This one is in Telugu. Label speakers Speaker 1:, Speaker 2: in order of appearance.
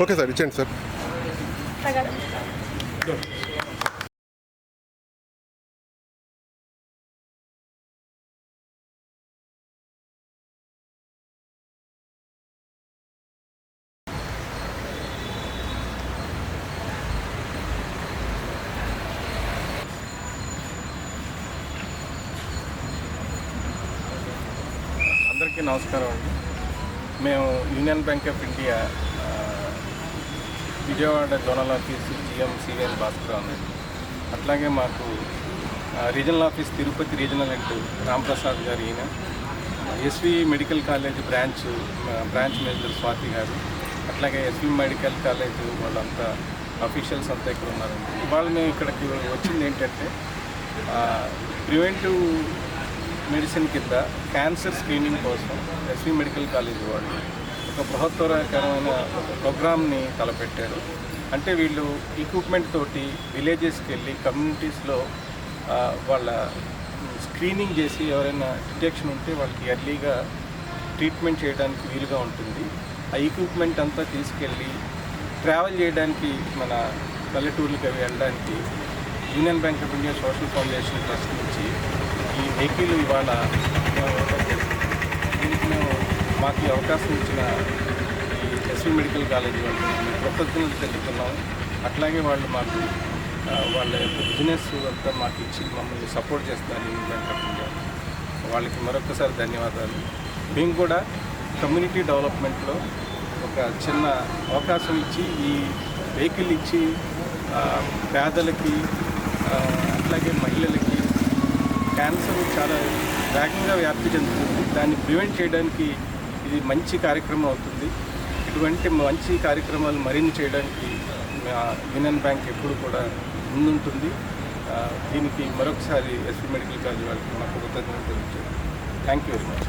Speaker 1: ఓకే సార్, ఇచ్చేయండి సార్.
Speaker 2: అందరికీ నమస్కారం అండి. మేము Union Bank of India Vijayawada zonal office GM CVN Bhaskar ఉంది. అట్లాగే మాకు regional office Tirupati regional head Ramprasad గారు, ఈయన SV medical college branch manager Swati గారు, అట్లాగే ఎస్వి మెడికల్ కాలేజ్ వాళ్ళంతా అఫీషియల్స్ అంతా ఇక్కడ ఉన్నారండి. ఇవాళ మేము ఇక్కడికి వచ్చింది ఏంటంటే ప్రివెంటివ్ మెడిసిన్ కింద క్యాన్సర్ స్క్రీనింగ్ కోసం ఎస్వి మెడికల్ కాలేజ్ వాళ్ళు ఒక బృహత్తరకరమైన ఒక ప్రోగ్రామ్ని తలపెట్టారు. అంటే వీళ్ళు ఎక్విప్మెంట్ తోటి విలేజెస్కి వెళ్ళి కమ్యూనిటీస్లో వాళ్ళ స్క్రీనింగ్ చేసి ఎవరైనా డిటెక్షన్ ఉంటే వాళ్ళకి ఎర్లీగా ట్రీట్మెంట్ చేయడానికి వీలుగా ఉంటుంది. ఆ ఎక్విప్మెంట్ అంతా తీసుకెళ్ళి ట్రావెల్ చేయడానికి మన పల్లెటూర్లకి అవి వెళ్ళడానికి union Bank of India social foundation trust నుంచి ఈ వెహికల్ ఇవాళ దీనికి మేము మాకు ఈ అవకాశం ఇచ్చిన ఈ ఎస్వి మెడికల్ కాలేజ్ వాళ్ళు కృతజ్ఞతలు తెలుపుతున్నాము. అట్లాగే వాళ్ళు మాకు వాళ్ళ యొక్క బిజినెస్ అంతా మాకు ఇచ్చి మమ్మల్ని సపోర్ట్ చేస్తున్నారు యూనియన్ బ్యాంక్ ఆఫ్ ఇండియా. వాళ్ళకి మరొకసారి ధన్యవాదాలు. మేము కూడా కమ్యూనిటీ డెవలప్మెంట్లో ఒక చిన్న అవకాశం ఇచ్చి ఈ వెహికల్ ఇచ్చి పేదలకి అట్లాగే మహిళలకి క్యాన్సర్ చాలా వేగంగా వ్యాప్తి చెందుతుంది. దాన్ని ప్రివెంట్ చేయడానికి ఇది మంచి కార్యక్రమం అవుతుంది. ఇటువంటి మంచి కార్యక్రమాలు మరిన్ని చేయడానికి యూనియన్ బ్యాంక్ ఎప్పుడు కూడా ముందుంటుంది. దీనికి మరొకసారి ఎస్వి మెడికల్ కాలేజ్ వాళ్ళకి మాకు కృతజ్ఞతలు తెలియజేయాలి. Thank you very much.